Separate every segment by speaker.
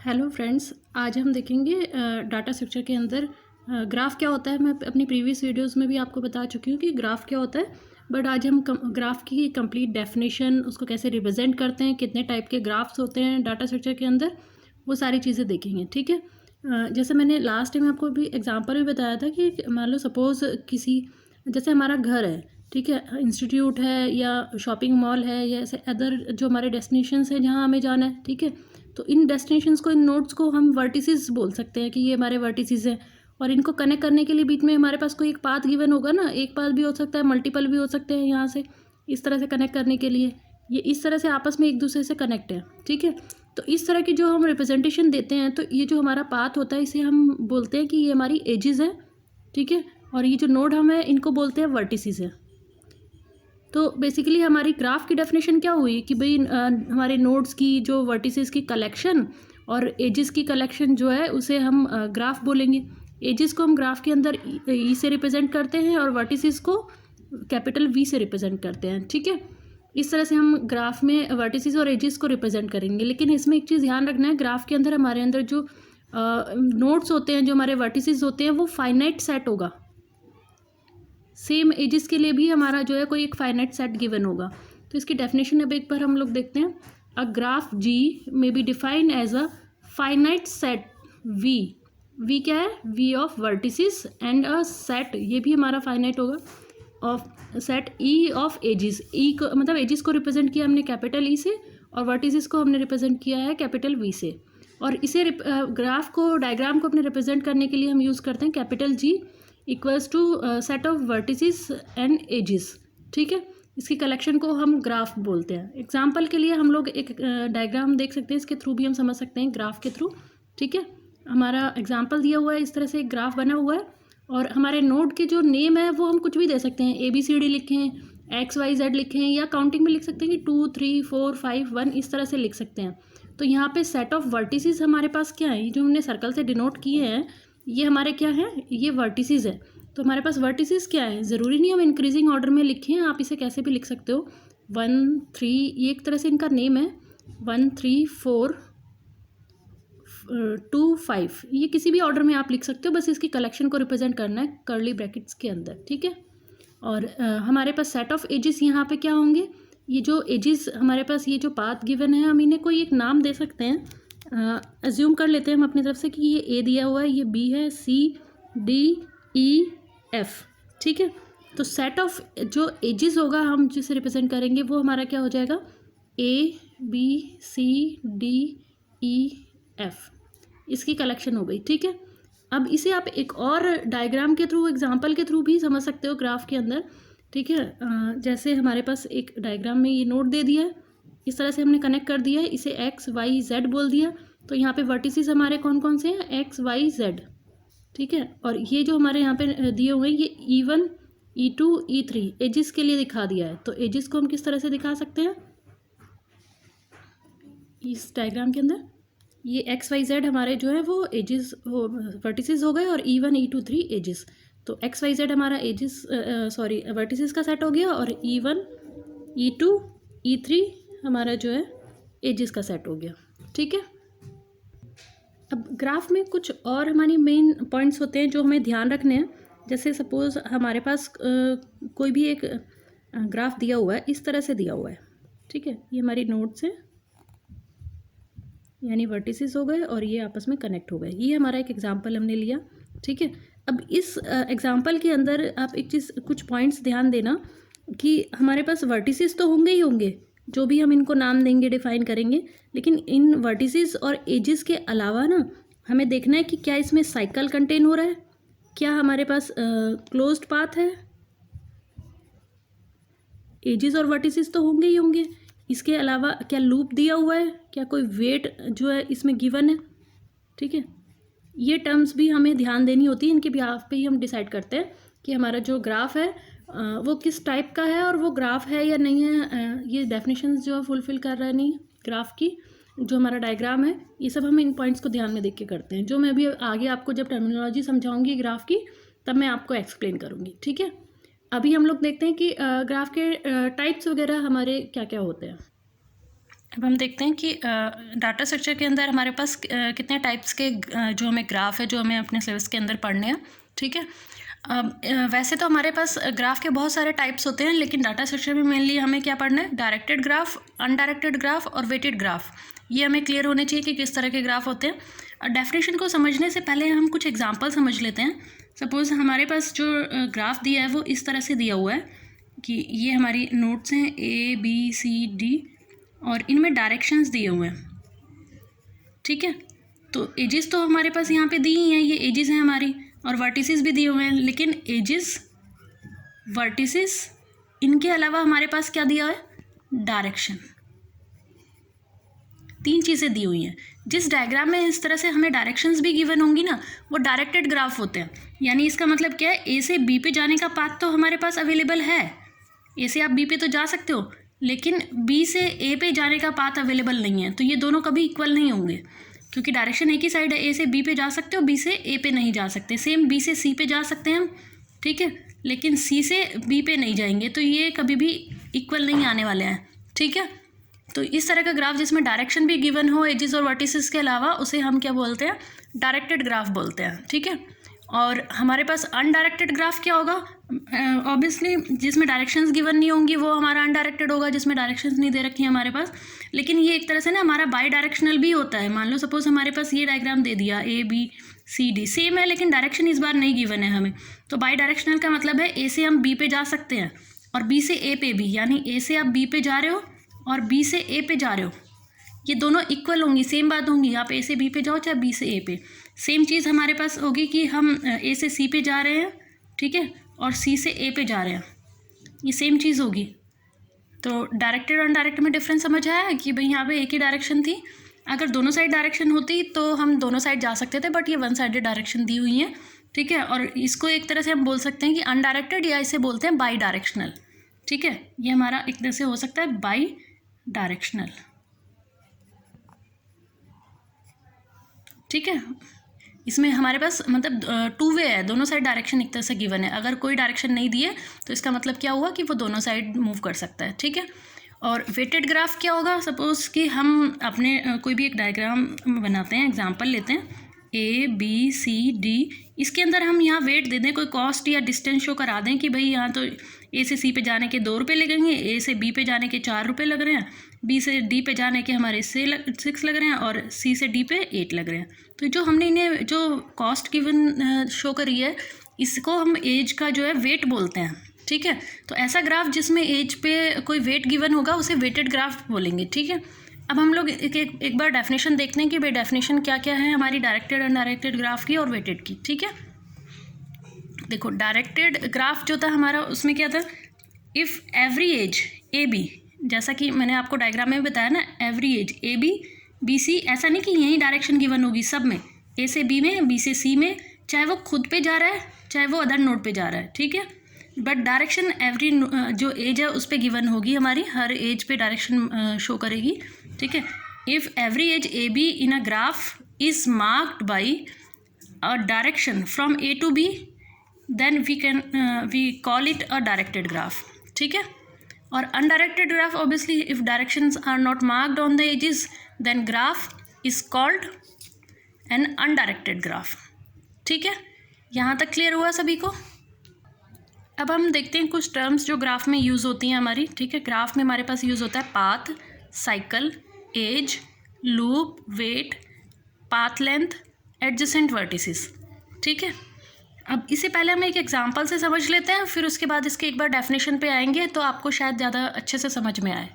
Speaker 1: Hello friends, आज हम देखेंगे डाटा स्ट्रक्चर के अंदर ग्राफ क्या होता है। मैं अपनी प्रीवियस वीडियोस में भी आपको बता चुकी हूँ कि ग्राफ क्या होता है, बट आज हम ग्राफ की कंप्लीट डेफिनेशन, उसको कैसे रिप्रेजेंट करते हैं, कितने टाइप के ग्राफ्स होते हैं डाटा स्ट्रक्चर के अंदर, वो सारी चीज़ें देखेंगे। ठीक है। जैसे मैंने लास्ट टाइम आपको भी एग्जाम्पल भी बताया था कि मान लो सपोज़ किसी, जैसे हमारा घर है, ठीक है, इंस्टीट्यूट है या शॉपिंग मॉल है या ऐसे अदर जो हमारे डेस्टिनेशंस हैं जहाँ हमें जाना है। ठीक है। तो इन डेस्टिनेशंस को, इन नोड्स को हम वर्टिसेस बोल सकते हैं कि ये हमारे वर्टिसेस हैं। और इनको कनेक्ट करने के लिए बीच में हमारे पास कोई एक पाथ गिवन होगा ना, एक पाथ भी हो सकता है, मल्टीपल भी हो सकते हैं। यहाँ से इस तरह से कनेक्ट करने के लिए ये इस तरह से आपस में एक दूसरे से कनेक्ट है। ठीक है। तो इस तरह की जो हम रिप्रेजेंटेशन देते हैं, तो ये जो हमारा पाथ होता है इसे हम बोलते हैं कि ये हमारी एजेस है। ठीक है। और ये जो नोड हम है इनको बोलते हैं वर्टिसेस है। तो बेसिकली हमारी ग्राफ की डेफिनेशन क्या हुई कि भाई हमारे नोड्स की जो वर्टिसेस की कलेक्शन और एजेस की कलेक्शन जो है उसे हम ग्राफ बोलेंगे। एजेस को हम ग्राफ के अंदर ई से रिप्रेजेंट करते हैं और वर्टिसेस को कैपिटल वी से रिप्रेजेंट करते हैं। ठीक है। इस तरह से हम ग्राफ में वर्टिसेस और एजेस को रिप्रेजेंट करेंगे। लेकिन इसमें एक चीज़ ध्यान रखना है, ग्राफ के अंदर हमारे अंदर जो नोड्स होते हैं, जो हमारे वर्टिसेस होते हैं, वो फाइनाइट सेट होगा। सेम एजेस के लिए भी हमारा जो है कोई एक फाइनाइट सेट गिवन होगा। तो इसकी डेफिनेशन अब एक बार हम लोग देखते हैं। A graph G may be defined as a finite set V. V क्या है? V of vertices and a set, ये भी हमारा फाइनाइट होगा, of set E of edges. E को मतलब एजेस को रिप्रेजेंट किया हमने कैपिटल ई से और वर्टिसेस को हमने रिप्रेजेंट किया है कैपिटल वी से। और इसे ग्राफ को, डायग्राम को अपने रिप्रेजेंट करने के लिए हम यूज़ करते हैं capital G equals to set of vertices and edges. ठीक है। इसकी कलेक्शन को हम ग्राफ बोलते हैं। एग्जाम्पल के लिए हम लोग एक डायग्राम देख सकते हैं, इसके थ्रू भी हम समझ सकते हैं ग्राफ के थ्रू। ठीक है। हमारा एग्जाम्पल दिया हुआ है, इस तरह से एक ग्राफ बना हुआ है और हमारे नोड के जो नेम है वो हम कुछ भी दे सकते हैं। ABCD लिखें, XYZ लिखें, या काउंटिंग में लिख सकते हैं कि 2 3 4 5 1, इस तरह से लिख सकते हैं। तो यहाँ पे सेट ऑफ वर्टिसेस हमारे पास क्या है, जो हमने सर्कल से डिनोट किए हैं, ये हमारे क्या है, ये वर्टिसेस है। तो हमारे पास वर्टिसेस क्या है, ज़रूरी नहीं हम इंक्रीजिंग ऑर्डर में लिखें, आप इसे कैसे भी लिख सकते हो। 1 3, ये एक तरह से इनका नेम है। 1 3 4 2 5, ये किसी भी ऑर्डर में आप लिख सकते हो, बस इसकी कलेक्शन को रिप्रेजेंट करना है कर्ली ब्रैकेट्स के अंदर। ठीक है। और हमारे पास सेट ऑफ एजेस यहाँ पे क्या होंगे, ये जो एजेस हमारे पास, ये जो पाथ गिवन है, हम इन्हें कोई एक नाम दे सकते हैं। अज्यूम कर लेते हैं हम अपनी तरफ से कि ये ए दिया हुआ है, ये बी है, C D E F। ठीक है। तो सेट ऑफ जो एजेस होगा हम जिसे रिप्रेजेंट करेंगे वो हमारा क्या हो जाएगा, ABCDEF, इसकी कलेक्शन हो गई। ठीक है। अब इसे आप एक और डायग्राम के थ्रू, एग्जांपल के थ्रू भी समझ सकते हो ग्राफ के अंदर। ठीक है। जैसे हमारे पास एक डायग्राम में ये नोड दे दिया है, इस तरह से हमने कनेक्ट कर दिया है, इसे XYZ बोल दिया। तो यहाँ पे वर्टिसेस हमारे कौन कौन से हैं, XYZ। ठीक है। और ये जो हमारे यहाँ पे दिए हुए हैं, ये E1 E2 E3 एजिस के लिए दिखा दिया है। तो एजिस को हम किस तरह से दिखा सकते हैं, इस डायग्राम के अंदर ये XYZ हमारे जो है वो एजिस, वो वर्टिसेस हो गए, और E1 E2 3 एजिस। तो XYZ हमारा एजिस, सॉरी, वर्टिसेस का सेट हो गया, और E1 E2 E3 हमारा जो है एजिस का सेट हो गया। ठीक है। अब ग्राफ में कुछ और हमारी मेन पॉइंट्स होते हैं जो हमें ध्यान रखने हैं। जैसे सपोज़ हमारे पास कोई भी एक ग्राफ दिया हुआ है, इस तरह से दिया हुआ है। ठीक है। ये हमारी नोड्स हैं, यानी वर्टिसेस हो गए और ये आपस में कनेक्ट हो गए। ये हमारा एक एग्जांपल हमने लिया। ठीक है। अब इस एग्जांपल के अंदर आप एक चीज़, कुछ पॉइंट्स ध्यान देना कि हमारे पास वर्टिसेस तो होंगे ही होंगे, जो भी हम इनको नाम देंगे, डिफाइन करेंगे, लेकिन इन वर्टिसेस और एजेस के अलावा ना हमें देखना है कि क्या इसमें साइकिल कंटेन हो रहा है, क्या हमारे पास क्लोज्ड पाथ है। एजेस और वर्टिसेस तो होंगे ही होंगे, इसके अलावा क्या लूप दिया हुआ है, क्या कोई वेट जो है इसमें गिवन है। ठीक है। ये टर्म्स भी हमें ध्यान देनी होती है, इनके बिहाफ पे ही हम डिसाइड करते हैं कि हमारा जो ग्राफ है वो किस टाइप का है और वो ग्राफ है या नहीं है। ये डेफिनेशंस जो है फुलफिल कर रहा है नहीं ग्राफ की, जो हमारा डायग्राम है, ये सब हम इन पॉइंट्स को ध्यान में देख के करते हैं, जो मैं अभी आगे आपको जब टर्मिनोलॉजी समझाऊंगी ग्राफ की तब मैं आपको एक्सप्लेन करूँगी। ठीक है। अभी हम लोग देखते हैं कि ग्राफ के टाइप्स वगैरह हमारे क्या क्या होते हैं। अब हम देखते हैं कि डाटा स्ट्रक्चर के अंदर हमारे पास कितने टाइप्स के जो हमें ग्राफ है जो हमें अपने सिलेबस के अंदर पढ़ने हैं, ठीक है। वैसे तो हमारे पास ग्राफ के बहुत सारे टाइप्स होते हैं, लेकिन डाटा स्ट्रक्चर में मेनली हमें क्या पढ़ना है, डायरेक्टेड ग्राफ, अनडायरेक्टेड ग्राफ और वेटेड ग्राफ। ये हमें क्लियर होने चाहिए कि किस तरह के ग्राफ होते हैं। डेफिनेशन को समझने से पहले हम कुछ एग्जांपल समझ लेते हैं। सपोज़ हमारे पास जो ग्राफ दिया है वो इस तरह से दिया हुआ है कि ये हमारी नोट्स हैं ABCD और इनमें डायरेक्शंस दिए हुए हैं, ठीक है। तो एजेस तो हमारे पास यहाँ पे दी ही हैं, ये एजेस हैं हमारी, और वर्टिसेस भी दिए हुए हैं। लेकिन एजेस, वर्टिसेस, इनके अलावा हमारे पास क्या दिया है, डायरेक्शन। 3 चीज़ें दी हुई हैं। जिस डायग्राम में इस तरह से हमें डायरेक्शंस भी गिवन होंगी ना, वो डायरेक्टेड ग्राफ होते हैं। यानी इसका मतलब क्या है, ए से बी पे जाने का पाथ तो हमारे पास अवेलेबल है, ए से आप बी पे तो जा सकते हो, लेकिन बी से ए पे जाने का पाथ अवेलेबल नहीं है। तो ये दोनों कभी इक्वल नहीं होंगे, क्योंकि डायरेक्शन एक ही साइड है। ए से बी पे जा सकते हो, बी से ए पे नहीं जा सकते। सेम बी से सी पे जा सकते हैं हम, ठीक है, लेकिन सी से बी पे नहीं जाएंगे। तो ये कभी भी इक्वल नहीं आने वाले हैं, ठीक है। तो इस तरह का ग्राफ जिसमें डायरेक्शन भी गिवन हो एजेस और वर्टिसेस के अलावा, उसे हम क्या बोलते हैं, डायरेक्टेड ग्राफ बोलते हैं, ठीक है। और हमारे पास अनडायरेक्टेड ग्राफ क्या होगा, ऑब्वियसली जिसमें डायरेक्शंस गिवन नहीं होंगी वो हमारा अनडायरेक्टेड होगा, जिसमें डायरेक्शंस नहीं दे रखी है हमारे पास। लेकिन ये एक तरह से ना हमारा बाई डायरेक्शनल भी होता है। मान लो सपोज हमारे पास ये डायग्राम दे दिया ABCD, सेम है लेकिन डायरेक्शन इस बार नहीं गिवन है हमें। तो बाई डायरेक्शनल का मतलब है ए से हम बी पे जा सकते हैं और बी से ए पे भी, यानी ए से आप बी पे जा रहे हो और बी से ए पे जा रहे हो, ये दोनों इक्वल होंगी, सेम बात होंगी। आप ए से बी पे जाओ चाहे बी से ए पे, सेम चीज़ हमारे पास होगी कि हम ए से सी पे जा रहे हैं, ठीक है, और सी से ए पे जा रहे हैं, ये सेम चीज़ होगी। तो डायरेक्टेड और अनडायरेक्टेड में डिफरेंस समझ आया कि भाई यहाँ पे एक ही डायरेक्शन थी। अगर दोनों साइड डायरेक्शन होती तो हम दोनों साइड जा सकते थे, बट ये वन साइडेड डायरेक्शन दी हुई है, ठीक है। और इसको एक तरह से हम बोल सकते हैं कि अनडायरेक्टेड, या इसे बोलते हैं बाई डायरेक्शनल, ठीक है। ये हमारा एक तरह से हो सकता है बाई डायरेक्शनल, ठीक है। इसमें हमारे पास मतलब 2 वे है, दोनों साइड डायरेक्शन एक तरह से गिवन है। अगर कोई डायरेक्शन नहीं दिए तो इसका मतलब क्या हुआ कि वो दोनों साइड मूव कर सकता है, ठीक है। और वेटेड ग्राफ क्या होगा, सपोज़ कि हम अपने कोई भी एक डायग्राम बनाते हैं, एग्जांपल लेते हैं ABCD, इसके अंदर हम यहाँ वेट दे दें, कोई कॉस्ट या डिस्टेंस शो करा दें कि भाई यहाँ तो ए से सी पे जाने के 2 रुपये लगेंगे, ए से बी पे जाने के 4 रुपये लग रहे हैं, बी से डी पे जाने के हमारे 6 लग रहे हैं और सी से डी पे 8 लग रहे हैं। तो जो हमने इन्हें जो कॉस्ट गिवन शो करी है, इसको हम एज का जो है वेट बोलते हैं, ठीक है। तो ऐसा ग्राफ जिसमें एज पे कोई वेट गिवन होगा उसे वेटेड ग्राफ बोलेंगे, ठीक है। अब हम लोग एक बार डेफिनेशन देखते हैं कि भाई डेफिनेशन क्या क्या है हमारी डायरेक्टेड अनडायरेक्टेड ग्राफ की और वेटेड की, ठीक है। देखो डायरेक्टेड ग्राफ जो था हमारा, उसमें क्या था, इफ़ एवरी एज AB, जैसा कि मैंने आपको डायग्राम में बताया ना, एवरी एज ABBC, ऐसा नहीं कि यही डायरेक्शन गिवन होगी सब में, A से B में, B से C में, चाहे वो खुद पे जा रहा है चाहे वो अदर नोड पे जा रहा है, ठीक है। बट डायरेक्शन एवरी जो एज है उस पर गिवन होगी, हमारी हर एज पे डायरेक्शन शो करेगी, ठीक है। If every edge AB in a graph is marked by a direction from A to B, then we call it a directed graph, ठीक है। और undirected graph, obviously if directions are not marked on the edges, then graph is called an undirected graph, ठीक है। यहाँ तक clear हुआ सभी को। अब हम देखते हैं कुछ टर्म्स जो ग्राफ में यूज़ होती हैं हमारी, ठीक है। ग्राफ में हमारे पास यूज़ होता है path, cycle, edge, loop, weight, path length, adjacent vertices, ठीक है। अब इससे पहले हम एक एग्जांपल से समझ लेते हैं, फिर उसके बाद इसके एक बार डेफिनेशन पे आएंगे तो आपको शायद ज़्यादा अच्छे से समझ में आए।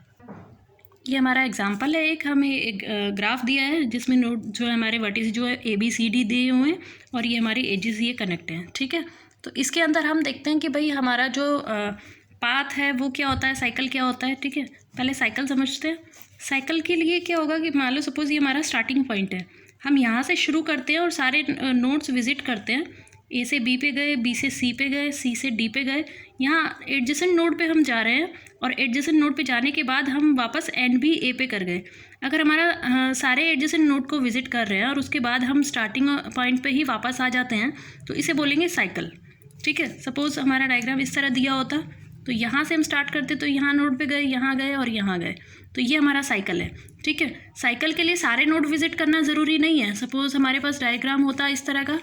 Speaker 1: ये हमारा एग्जांपल है, हमें एक ग्राफ दिया है जिसमें नोड जो है हमारे वर्टिसेस जो है ABCD दिए हुए हैं और ये हमारी एजेस ये कनेक्ट हैं, ठीक है। तो इसके अंदर हम देखते हैं कि भाई हमारा जो पाथ है वो क्या होता है, साइकिल क्या होता है, ठीक है। पहले साइकिल समझते हैं। साइकिल के लिए क्या होगा कि मान लो सपोज़ ये हमारा स्टार्टिंग पॉइंट है, हम यहाँ से शुरू करते हैं और सारे नोड्स विजिट करते हैं। A से B पे गए, B से C पे गए, C से D पे गए, यहाँ एडजेसेंट नोड पे हम जा रहे हैं और एडजेसेंट नोड पे जाने के बाद हम वापस एंड भी A पे कर गए। अगर हमारा सारे एडजेसेंट नोड को विजिट कर रहे हैं और उसके बाद हम स्टार्टिंग पॉइंट पे ही वापस आ जाते हैं तो इसे बोलेंगे साइकिल, ठीक है। सपोज़ हमारा डायग्राम इस तरह दिया होता तो यहाँ से हम स्टार्ट करते तो यहाँ नोड पे गए, यहाँ गए और यहाँ गए, तो ये हमारा साइकिल है। ठीक है, साइकिल के लिए सारे नोड विजिट करना ज़रूरी नहीं है। सपोज़ हमारे पास डायग्राम होता है इस तरह का,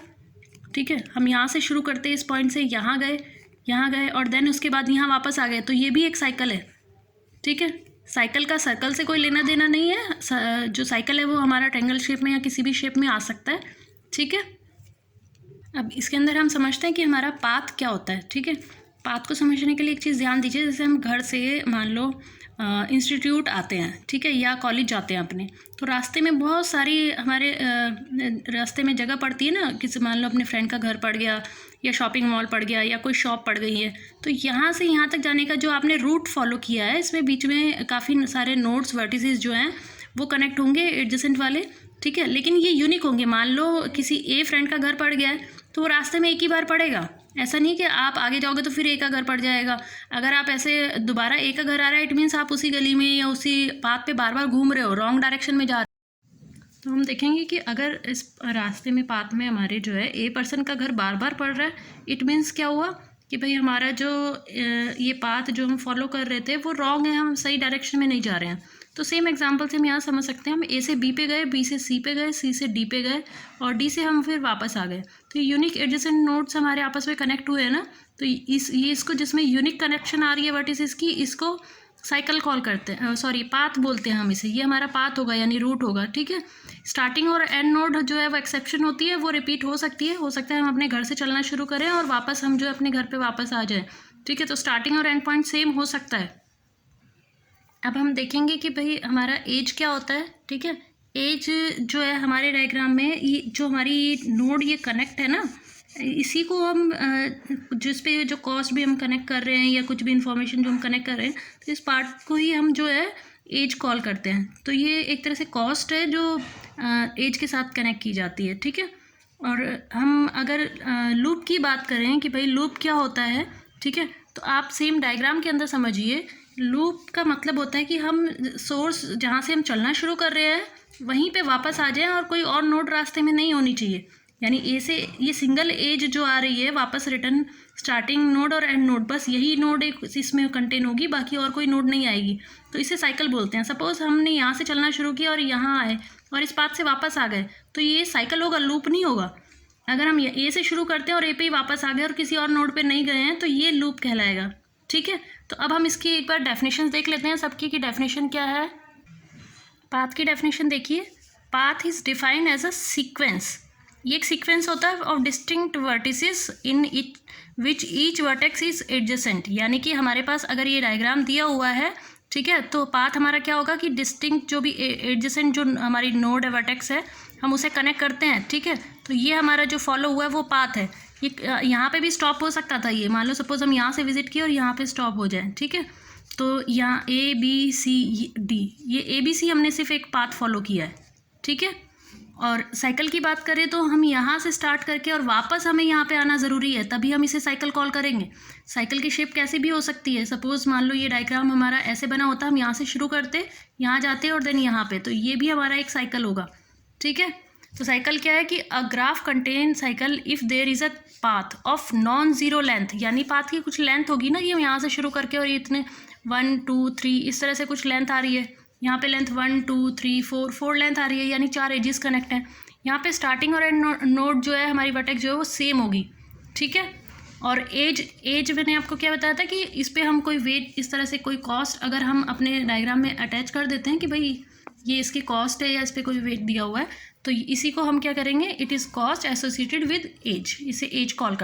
Speaker 1: ठीक है, हम यहाँ से शुरू करते हैं, इस पॉइंट से यहाँ गए और देन उसके बाद यहाँ वापस आ गए, तो ये भी एक साइकिल है। ठीक है, साइकिल का सर्कल से कोई लेना देना नहीं है। जो साइकिल है वो हमारा ट्रायंगल शेप में या किसी भी शेप में आ सकता है। ठीक है, अब इसके अंदर हम समझते हैं कि हमारा पाथ क्या होता है। ठीक है, पाथ को समझने के लिए एक चीज़ ध्यान दीजिए, जैसे हम घर से मान लो इंस्टीट्यूट आते हैं, ठीक है, या कॉलेज जाते हैं अपने, तो रास्ते में बहुत सारी हमारे रास्ते में जगह पड़ती है ना, किसी मान लो अपने फ्रेंड का घर पड़ गया या शॉपिंग मॉल पड़ गया या कोई शॉप पड़ गई है, तो यहाँ से यहाँ तक जाने का जो आपने रूट फॉलो किया है, इसमें बीच में काफ़ी सारे नोड्स वर्टिसेस जो हैं वो कनेक्ट होंगे एडजेसेंट वाले। ठीक है, लेकिन ये यूनिक होंगे। मान लो किसी ए फ्रेंड का घर पड़ गया है तो वो रास्ते में एक ही बार पड़ेगा, ऐसा नहीं कि आप आगे जाओगे तो फिर एक का घर पड़ जाएगा। अगर आप ऐसे दोबारा एक का घर आ रहा है, इट मीन्स आप उसी गली में या उसी पाथ पे बार बार घूम रहे हो, रॉन्ग डायरेक्शन में जा रहे हो। तो हम देखेंगे कि अगर इस रास्ते में पाथ में हमारे जो है ए पर्सन का घर बार बार पड़ रहा है, इट मीन्स क्या हुआ कि भाई हमारा जो ये पाथ जो हम फॉलो कर रहे थे वो रॉन्ग है, हम सही डायरेक्शन में नहीं जा रहे हैं। तो सेम एग्जांपल से हम यहाँ समझ सकते हैं, हम ए से बी पे गए, बी से सी पे गए, सी से डी पे गए और डी से हम फिर वापस आ गए। तो यूनिक एडजेसेंट नोड्स हमारे आपस में कनेक्ट हुए हैं ना, तो इसको जिसमें यूनिक कनेक्शन आ रही है वर्टिसेस की, इसको साइकिल कॉल करते हैं, सॉरी पाथ बोलते हैं हम इसे। ये हमारा पाथ होगा यानी रूट होगा। ठीक है, स्टार्टिंग और एंड नोड जो है वो एक्सेप्शन होती है, वो रिपीट हो सकती है। हो सकता है हम अपने घर से चलना शुरू करें और वापस हम जो है अपने घर पे वापस आ जाएं। ठीक है, तो स्टार्टिंग और एंड पॉइंट सेम हो सकता है। अब हम देखेंगे कि भाई हमारा एज क्या होता है। ठीक है, एज जो है हमारे डायग्राम में ये जो हमारी नोड ये कनेक्ट है ना, इसी को हम जिस पे जो कॉस्ट भी हम कनेक्ट कर रहे हैं या कुछ भी इंफॉर्मेशन जो हम कनेक्ट कर रहे हैं, तो इस पार्ट को ही हम जो है एज कॉल करते हैं। तो ये एक तरह से कॉस्ट है जो एज के साथ कनेक्ट की जाती है। ठीक है, और हम अगर लूप की बात करें कि भाई लूप क्या होता है, ठीक है, तो आप सेम डायग्राम के अंदर समझिए। लूप का मतलब होता है कि हम सोर्स जहाँ से हम चलना शुरू कर रहे हैं वहीं पे वापस आ जाएं और कोई और नोड रास्ते में नहीं होनी चाहिए। यानी ए से ये सिंगल एज जो आ रही है वापस रिटर्न स्टार्टिंग नोड और एंड नोड, बस यही नोड एक इसमें कंटेन होगी, बाकी और कोई नोड नहीं आएगी। तो इसे साइकिल बोलते हैं। सपोज़ हमने यहाँ से चलना शुरू किया और यहाँ आए और इस पाथ से वापस आ गए, तो ये साइकिल होगा, लूप नहीं होगा। अगर हम ए से शुरू करते हैं और ए पे ही वापस आ गए और किसी और नोड पे नहीं गए हैं, तो ये लूप कहलाएगा। ठीक है, तो अब हम इसकी एक बार डेफिनेशन देख लेते हैं सबकी कि डेफिनेशन क्या है। पाथ की डेफिनेशन देखिए, path is defined as a sequence. ये एक सीक्वेंस होता है of distinct vertices in it which each vertex is adjacent. यानी कि हमारे पास अगर ये डायग्राम दिया हुआ है, ठीक है, तो पाथ हमारा क्या होगा कि डिस्टिंक्ट जो भी एडजेसेंट जो हमारी नोड है, वर्टेक्स है, हम उसे कनेक्ट करते हैं। ठीक है, तो ये हमारा जो फॉलो हुआ है वो पाथ है। ये यहाँ पे भी स्टॉप हो सकता था। ये मान लो सपोज हम यहाँ से विजिट किए और यहाँ पे स्टॉप हो जाए। ठीक है, तो यहाँ ए बी सी डी, ये ए बी सी हमने सिर्फ एक पाथ फॉलो किया है। ठीक है, और साइकिल की बात करें तो हम यहाँ से स्टार्ट करके और वापस हमें यहाँ पे आना ज़रूरी है, तभी हम इसे साइकिल कॉल करेंगे। साइकिल की शेप कैसी भी हो सकती है। सपोज़ मान लो ये डायग्राम हमारा ऐसे बना होता, हम यहाँ से शुरू करते, यहाँ जाते और देन यहाँ पे, तो ये भी हमारा एक साइकिल होगा। ठीक है, तो साइकिल क्या है कि a graph contain cycle if there is a path of non zero length. यानी पाथ की कुछ लेंथ होगी ना, कि हम यहाँ से शुरू करके और ये इतने 1 2 3 इस तरह से कुछ लेंथ आ रही है। यहाँ पे लेंथ 1 2 3 4 लेंथ आ रही है, यानी 4 एजेस कनेक्ट हैं। यहाँ पे स्टार्टिंग और एंड नोड जो है हमारी वर्टेक्स जो है वो सेम होगी। ठीक है, और एज मैंने आपको क्या बताया था कि इस पर हम कोई वेट इस तरह से कोई कॉस्ट अगर हम अपने डायग्राम में अटैच कर देते हैं कि भाई ये इसकी कॉस्ट है या इस पर कोई वेट दिया हुआ है, तो इसी को हम क्या करेंगे, it is cost associated with edge, इसे एज कॉल